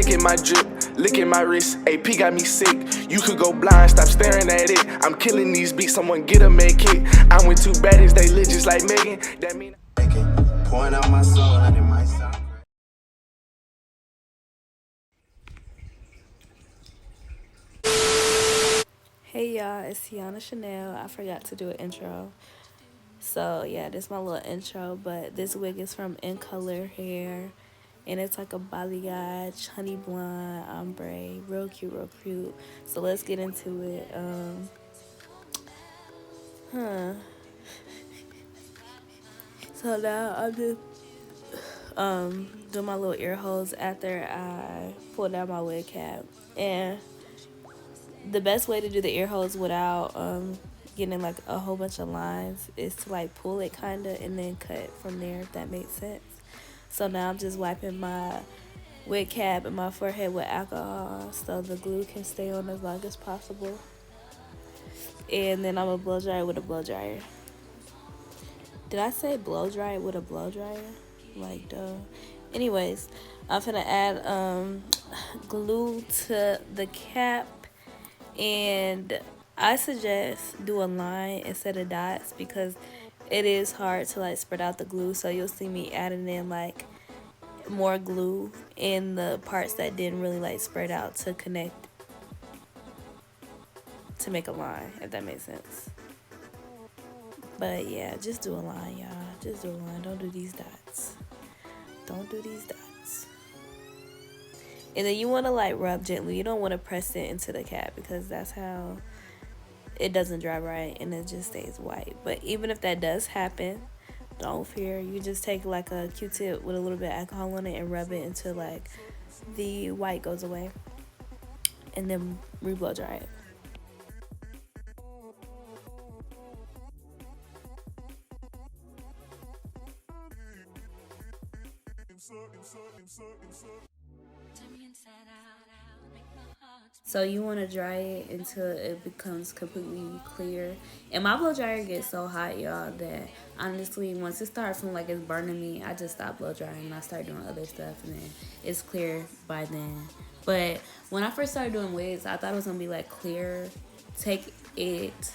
licking my drip, licking my wrist. AP got me sick. You could go blind, stop staring at it. I'm killing these beats, someone get a med kit. I'm with two baddies, they lit just like Megan. That mean pouring out my soul, and it might sound. Hey y'all, it's Tiana Chanel. I forgot to do an intro. So yeah, this is my little intro, but this wig is from In Color Hair. And it's like a balayage, honey blonde, ombre, real cute, real cute. So let's get into it. So now I'm just doing my little ear holes after I pulled out my wig cap. And the best way to do the ear holes without getting like a whole bunch of lines is to like pull it kind of and then cut from there, if that makes sense. So now I'm just wiping my wig cap and my forehead with alcohol so the glue can stay on as long as possible. And then I'm gonna blow dry it with a blow dryer. Did I say blow dry it with a blow dryer? Like, duh. Anyways, I'm gonna add glue to the cap, and I suggest do a line instead of dots because it is hard to like spread out the glue. So you'll see me adding in like more glue in the parts that didn't really like spread out to connect to make a line, if that makes sense. But yeah, just do a line, y'all. Just do a line. Don't do these dots. Don't do these dots. And then you want to like rub gently. You don't want to press it into the cap because that's how it doesn't dry right and it just stays white. But even if that does happen, don't fear. You just take like a Q-tip with a little bit of alcohol on it and rub it until like the white goes away, and then re-blow dry it. So you want to dry it until it becomes completely clear. And my blow dryer gets so hot, y'all, that honestly, once it starts feeling like it's burning me, I just stop blow drying and I start doing other stuff, and then it's clear by then. But when I first started doing wigs, I thought it was gonna be like clear. Take it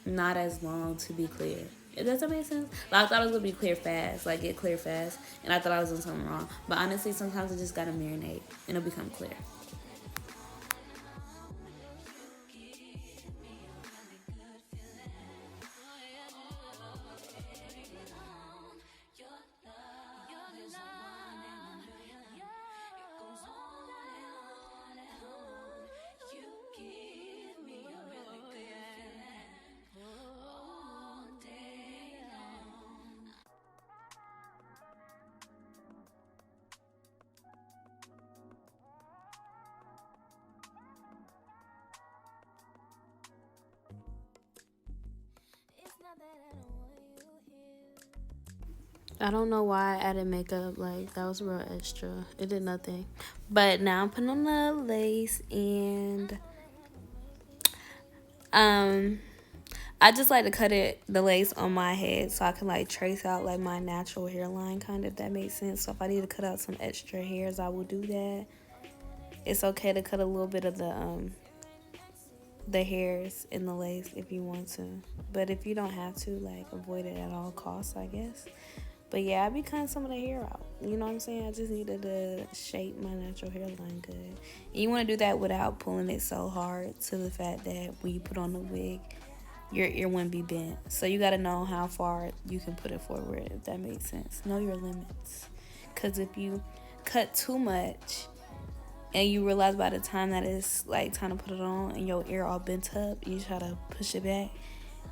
not as long to be clear. Does that make sense? Like, I thought it was gonna be clear fast, like get clear fast, and I thought I was doing something wrong. But honestly, sometimes it just gotta marinate and it'll become clear. I don't know why I added makeup. Like, that was real extra. It did nothing. But now I'm putting on the lace, and I just like to cut the lace on my head so I can like trace out like my natural hairline, kind of, if that makes sense. So if I need to cut out some extra hairs, I will do that. It's okay to cut a little bit of the hairs in the lace if you want to, but if you don't have to, like, avoid it at all costs, I guess. But yeah, I be cutting some of the hair out. You know what I'm saying? I just needed to shape my natural hairline good. And you want to do that without pulling it so hard to the fact that when you put on the wig, your ear wouldn't be bent. So you got to know how far you can put it forward, if that makes sense. Know your limits. Because if you cut too much and you realize by the time that it's like time to put it on and your ear all bent up, you try to push it back,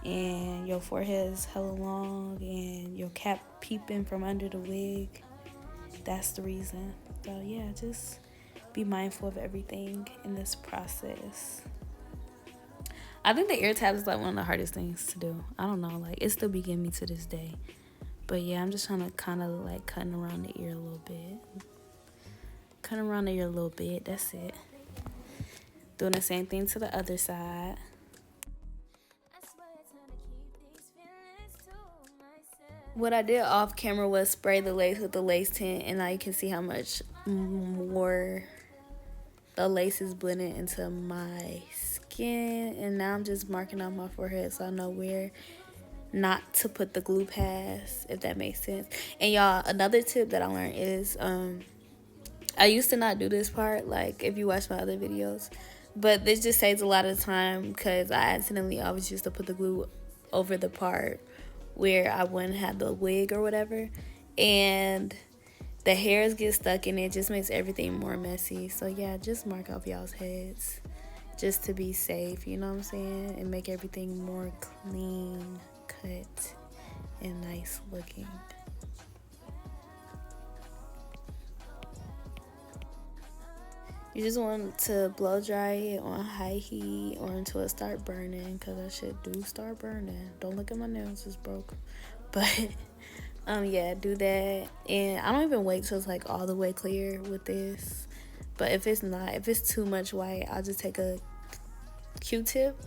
and your forehead is hella long and your cap peeping from under the wig, that's the reason. So yeah, just be mindful of everything in this process. I think the ear tab is like one of the hardest things to do. I don't know, like, it still be getting me to this day. But yeah, I'm just trying to kind of like cutting around the ear a little bit. Cutting around the ear a little bit, that's it. Doing the same thing to the other side. What I did off camera was spray the lace with the lace tint, and now you can see how much more the lace is blending into my skin. And now I'm just marking off my forehead so I know where not to put the glue pads, if that makes sense. And y'all, another tip that I learned is I used to not do this part, like if you watch my other videos, but this just saves a lot of time because I accidentally always used to put the glue over the part where I wouldn't have the wig or whatever, and the hairs get stuck in it. Just makes everything more messy. So yeah, just mark off y'all's heads just to be safe, you know what I'm saying, and make everything more clean cut and nice looking. You just want to blow dry it on high heat or until it start burning, because that shit do start burning. Don't look at my nails, it's broke. But yeah, do that. And I don't even wait till it's like all the way clear with this. But if it's not, if it's too much white, I'll just take a Q-tip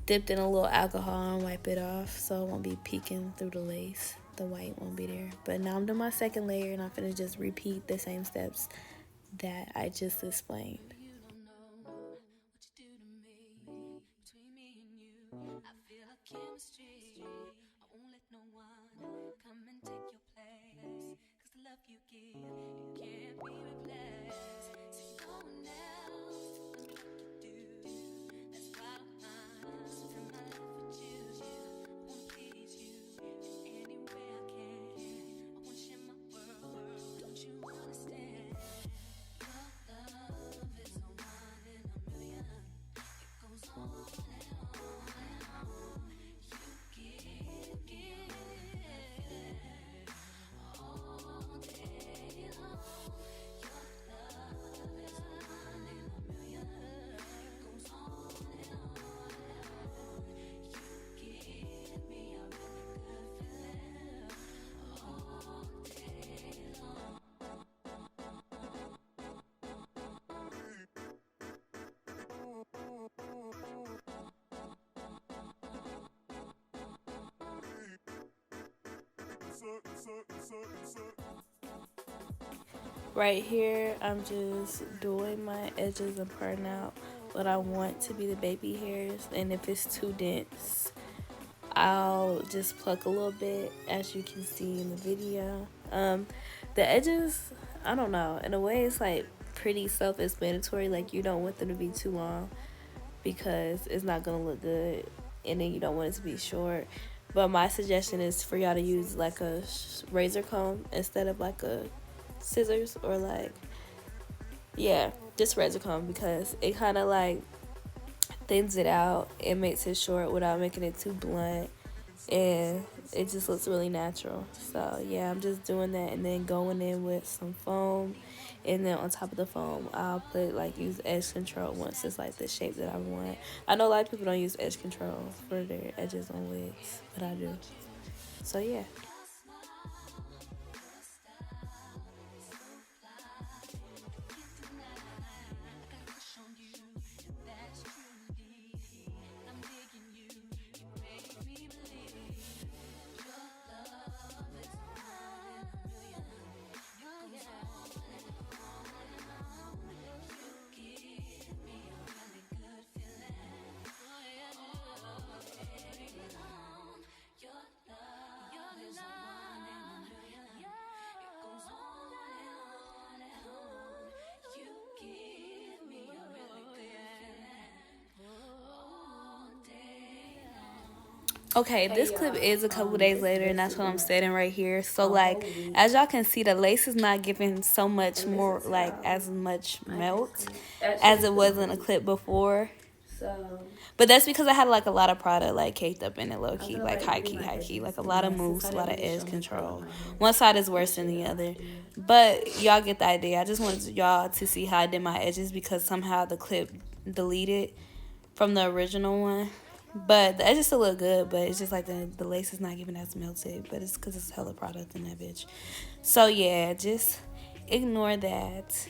dipped in a little alcohol and wipe it off so it won't be peeking through the lace. The white won't be there. But now I'm doing my second layer, and I'm finna just repeat the same steps that I just explained. Right here, I'm just doing my edges and parting out what I want to be the baby hairs. And if it's too dense, I'll just pluck a little bit, as you can see in the video. The edges, I don't know. In a way, it's like pretty self-explanatory. Like, you don't want them to be too long because it's not going to look good. And then you don't want it to be short. But my suggestion is for y'all to use like a razor comb instead of like a scissors, or like, yeah, just razor comb, because it kind of like thins it out. It makes it short without making it too blunt, and it just looks really natural. So yeah, I'm just doing that, and then going in with some foam, and then on top of the foam I'll put like use edge control once it's like the shape that I want. I know a lot of people don't use edge control for their edges on wigs, but I do. So yeah. Okay, this clip is a couple days later, and that's what I'm setting right here. So, like, as y'all can see, the lace is not giving so much more, like, as much melt as it was in a clip before. But that's because I had, like, a lot of product, like, caked up in it, low-key, like, high-key. Like, a lot of moves, a lot of edge control. One side is worse than the other. But y'all get the idea. I just wanted y'all to see how I did my edges because somehow the clip deleted from the original one. But the edges still look good, but it's just like the lace is not giving as melted. But it's because it's hella product in that bitch. So yeah, just ignore that.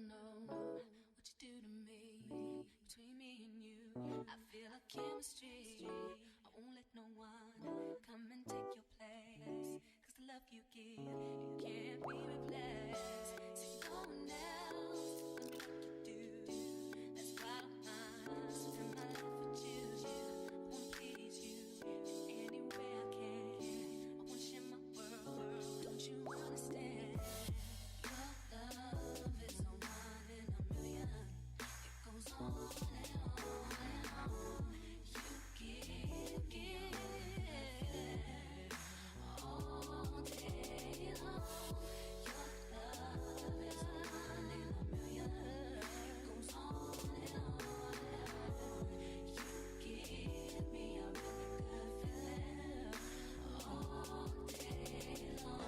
know what you do to me. Between me and you, I feel a chemistry. I won't let no one come and take your place. Cause the love you give, it can't be replaced. See, no one else can do like you do. That's why I don't mind spend my life with you. I wanna please you in any way I can. I wanna share my world, don't you understand? Your love is a one in a million. It goes on and on and on. You give all day long. Your love is a one in a million. It goes on and on and on. You give me a really good feeling all day long.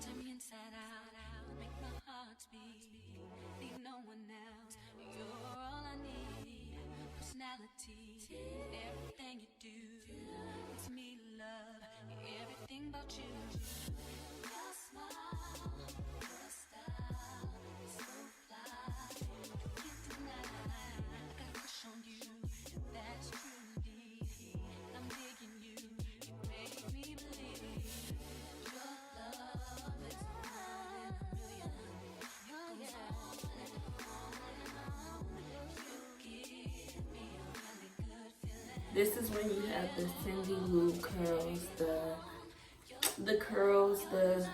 Turn me inside out, make my heart beat. Need no one else, you're all I need. Personality, everything you do makes me love everything about you. Your smile, your style, so fly. You can't deny, I got a crush on you, that's true indeed. I'm digging you, you make me believe. Your love is one in a million. It goes on and on and on. You give me a really good feeling. This is when you have the Cindy Lou curls, the curls, the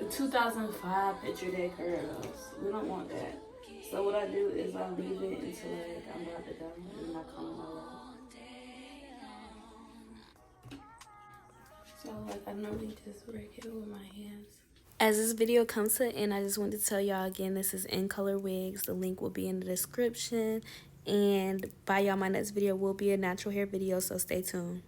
2005 picture day curls. We don't want that. So what I do is I leave it until like I'm about to done and I comb them all out. So like I normally just work it with my hands. As this video comes to an end, I just wanted to tell y'all again, this is In Color Wigs. The link will be in the description. And bye y'all, my next video will be a natural hair video, so stay tuned.